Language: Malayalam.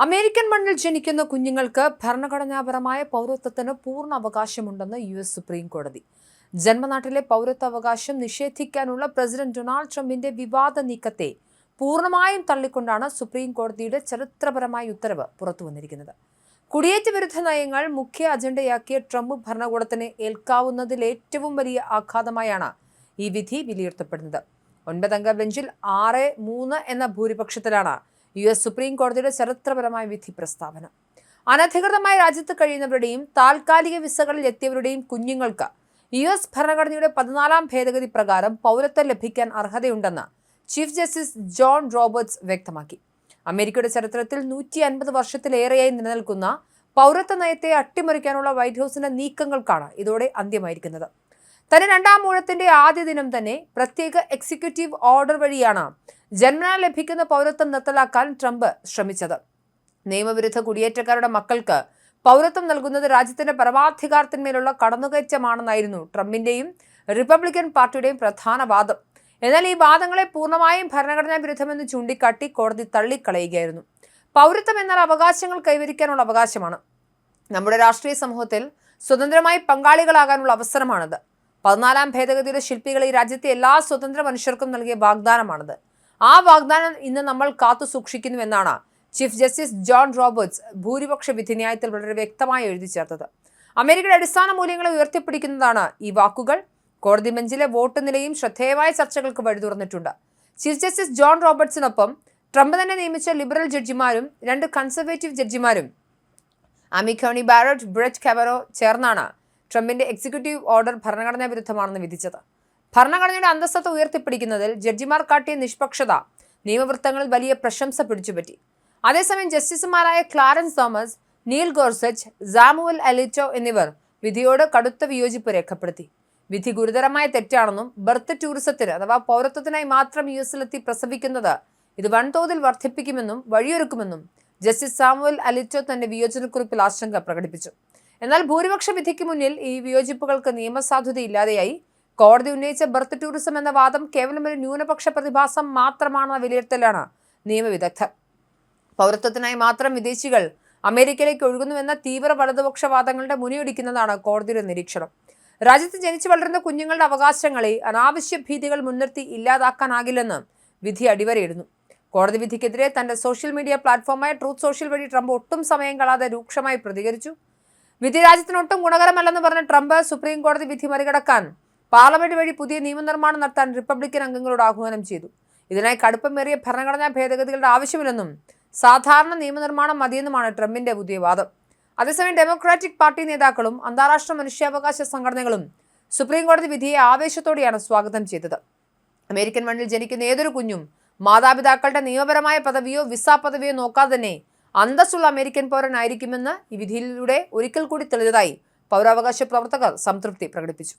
അമേരിക്കൻ മണ്ണിൽ ജനിക്കുന്ന കുഞ്ഞുങ്ങൾക്ക് ഭരണഘടനാപരമായ പൗരത്വത്തിന് പൂർണ്ണ അവകാശമുണ്ടെന്ന് US സുപ്രീം കോടതി. ജന്മനാട്ടിലെ പൗരത്വാവകാശം നിഷേധിക്കാനുള്ള പ്രസിഡന്റ് ഡൊണാൾഡ് ട്രംപിന്റെ വിവാദ നീക്കത്തെ പൂർണ്ണമായും തള്ളിക്കൊണ്ടാണ് സുപ്രീം കോടതിയുടെ ചരിത്രപരമായ ഉത്തരവ് പുറത്തുവന്നിരിക്കുന്നത്. കുടിയേറ്റ വിരുദ്ധ നയങ്ങൾ മുഖ്യ അജണ്ടയാക്കിയ ട്രംപ് ഭരണകൂടത്തിന് ഏൽക്കാവുന്നതിൽ ഏറ്റവും വലിയ ആഘാതമായാണ് ഈ വിധി വിലയിരുത്തപ്പെടുന്നത്. 9-അംഗ ബെഞ്ചിൽ 6-3 എന്ന ഭൂരിപക്ഷത്തിലാണ് US സുപ്രീം കോടതിയുടെ ചരിത്രപരമായ വിധി പ്രസ്താവന. അനധികൃതമായി രാജ്യത്ത് കഴിയുന്നവരുടെയും താൽക്കാലിക വിസകളിൽ എത്തിയവരുടെയും കുഞ്ഞുങ്ങൾക്ക് US ഭരണഘടനയുടെ 14-ാം ഭേദഗതി പ്രകാരം പൗരത്വം ലഭിക്കാൻ അർഹതയുണ്ടെന്ന് ചീഫ് ജസ്റ്റിസ് ജോൺ റോബർട്ട്സ് വ്യക്തമാക്കി. അമേരിക്കയുടെ ചരിത്രത്തിൽ 150 വർഷത്തിലേറെയായി നിലനിൽക്കുന്ന പൗരത്വ നയത്തെ അട്ടിമറിക്കാനുള്ള വൈറ്റ് ഹൌസിന്റെ നീക്കങ്ങൾക്കാണ് ഇതോടെ അന്ത്യമായിരിക്കുന്നത്. തന്റെ 2-ാം ഊഴത്തിന്റെ ആദ്യ ദിനം തന്നെ പ്രത്യേക എക്സിക്യൂട്ടീവ് ഓർഡർ വഴിയാണ് ജന്മനാ ലഭിക്കുന്ന പൗരത്വം നിർത്തലാക്കാൻ ട്രംപ് ശ്രമിച്ചത്. നിയമവിരുദ്ധ കുടിയേറ്റക്കാരുടെ മക്കൾക്ക് പൗരത്വം നൽകുന്നത് രാജ്യത്തിന്റെ പരമാധികാരത്തിന്മേലുള്ള കടന്നുകയറ്റമാണെന്നായിരുന്നു ട്രംപിന്റെയും റിപ്പബ്ലിക്കൻ പാർട്ടിയുടെയും പ്രധാന വാദം. എന്നാൽ ഈ വാദങ്ങളെ പൂർണ്ണമായും ഭരണഘടനാ വിരുദ്ധമെന്ന് ചൂണ്ടിക്കാട്ടി കോടതി തള്ളിക്കളയുകയായിരുന്നു. പൗരത്വം എന്നാൽ അവകാശങ്ങൾ കൈവരിക്കാനുള്ള അവകാശമാണ്. നമ്മുടെ രാഷ്ട്രീയ സമൂഹത്തിൽ സ്വതന്ത്രമായി പങ്കാളികളാകാനുള്ള അവസരമാണിത്. 14-ാം ഭേദഗതിയുടെ ശില്പികൾ ഈ രാജ്യത്തെ എല്ലാ സ്വതന്ത്ര മനുഷ്യർക്കും നൽകിയ വാഗ്ദാനമാണിത്. ആ വാഗ്ദാനം ഇന്ന് നമ്മൾ കാത്തു സൂക്ഷിക്കുന്നുവെന്നാണ് ചീഫ് ജസ്റ്റിസ് ജോൺ റോബർട്ട്സ് ഭൂരിപക്ഷ വിധിന്യായത്തിൽ വളരെ വ്യക്തമായി എഴുതി ചേർത്തത്. അമേരിക്കയുടെ അടിസ്ഥാന മൂല്യങ്ങളെ ഉയർത്തിപ്പിടിക്കുന്നതാണ് ഈ വാക്കുകൾ. കോടതി ബെഞ്ചിലെ വോട്ട് നിലയും ശ്രദ്ധേയമായ ചർച്ചകൾക്ക് വഴി തുറന്നിട്ടുണ്ട്. ചീഫ് ജസ്റ്റിസ് ജോൺ റോബർട്ട്സിനൊപ്പം ട്രംപ് തന്നെ നിയമിച്ച ലിബറൽ ജഡ്ജിമാരും 2 കൺസർവേറ്റീവ് ജഡ്ജിമാരും അമിക്കോണി ബാരറ്റ്, ബ്രെറ്റ് കവനോ ചേർന്നാണ് ട്രംപിന്റെ എക്സിക്യൂട്ടീവ് ഓർഡർ ഭരണഘടനാ വിരുദ്ധമാണെന്ന് വിധിച്ചത്. ഭരണഘടനയുടെ അന്തസ്സത്ത ഉയർത്തിപ്പിടിക്കുന്നതിൽ ജഡ്ജിമാർ കാട്ടിയ നിഷ്പക്ഷത നിയമവൃത്തങ്ങളിൽ വലിയ പ്രശംസ പിടിച്ചുപറ്റി. അതേസമയം ജസ്റ്റിസുമാരായ Clarence Thomas, Neil Gorsuch, Samuel Alito എന്നിവർ വിധിയോട് കടുത്ത വിയോജിപ്പ് രേഖപ്പെടുത്തി. വിധി ഗുരുതരമായ തെറ്റാണെന്നും ബർത്ത് ടൂറിസത്തിന് അഥവാ പൗരത്വത്തിനായി മാത്രം US-ലെത്തി പ്രസവിക്കുന്നത് ഇത് വൻതോതിൽ വർദ്ധിപ്പിക്കുമെന്നും വഴിയൊരുക്കുമെന്നും ജസ്റ്റിസ് സാമുവൽ അലിറ്റോ തന്റെ വിയോജനക്കുറിപ്പിൽ ആശങ്ക പ്രകടിപ്പിച്ചു. എന്നാൽ ഭൂരിപക്ഷ വിധിക്ക് മുന്നിൽ ഈ വിയോജിപ്പുകൾക്ക് നിയമസാധുതയില്ലാതെയായി. കോടതി ഉന്നയിച്ച ബർത്ത് ടൂറിസം എന്ന വാദം കേവലം ഒരു ന്യൂനപക്ഷ പ്രതിഭാസം മാത്രമാണെന്ന വിലയിരുത്തലാണ് നിയമവിദഗ്ധർ. പൗരത്വത്തിനായി മാത്രം വിദേശികൾ അമേരിക്കയിലേക്ക് ഒഴുകുന്നുവെന്ന തീവ്ര വലതുപക്ഷ വാദങ്ങളുടെ മുനയൊടിക്കുന്നതാണ് കോടതിയുടെ നിരീക്ഷണം. രാജ്യത്ത് ജനിച്ചു വളരുന്ന കുഞ്ഞുങ്ങളുടെ അവകാശങ്ങളെ അനാവശ്യ ഭീതികൾ മുൻനിർത്തി ഇല്ലാതാക്കാനാകില്ലെന്ന് വിധി അടിവരയിടുന്നു. കോടതി വിധിക്കെതിരെ തന്റെ സോഷ്യൽ മീഡിയ പ്ലാറ്റ്ഫോമായ ട്രൂത്ത് സോഷ്യൽ വഴി ട്രംപ് ഒട്ടും സമയം കളാതെ രൂക്ഷമായി പ്രതികരിച്ചു. വിധി രാജ്യത്തിനൊട്ടും ഗുണകരമല്ലെന്ന് പറഞ്ഞ ട്രംപ് സുപ്രീം കോടതി വിധി മറികടക്കാൻ പാർലമെന്റ് വഴി പുതിയ നിയമനിർമ്മാണം നടത്താൻ റിപ്പബ്ലിക്കൻ അംഗങ്ങളോട് ആഹ്വാനം ചെയ്തു. ഇതിനായി കടുപ്പമേറിയ ഭരണഘടനാ ഭേദഗതികളുടെ ആവശ്യമില്ലെന്നും സാധാരണ നിയമനിർമ്മാണം മതിയെന്നുമാണ് ട്രംപിന്റെ പുതിയ വാദം. അതേസമയം ഡെമോക്രാറ്റിക് പാർട്ടി നേതാക്കളും അന്താരാഷ്ട്ര മനുഷ്യാവകാശ സംഘടനകളും സുപ്രീം കോടതി വിധിയെ ആവേശത്തോടെയാണ് സ്വാഗതം ചെയ്തത്. അമേരിക്കൻ മണ്ണിൽ ജനിക്കുന്ന ഏതൊരു കുഞ്ഞും മാതാപിതാക്കളുടെ നിയമപരമായ പദവിയോ വിസ പദവിയോ നോക്കാതെ തന്നെ അന്തസ്സുള്ള അമേരിക്കൻ പൗരനായിരിക്കുമെന്ന് ഈ വിധിയിലൂടെ ഒരിക്കൽ കൂടി തെളിഞ്ഞതായി പൗരാവകാശ പ്രവർത്തകർ സംതൃപ്തി പ്രകടിപ്പിച്ചു.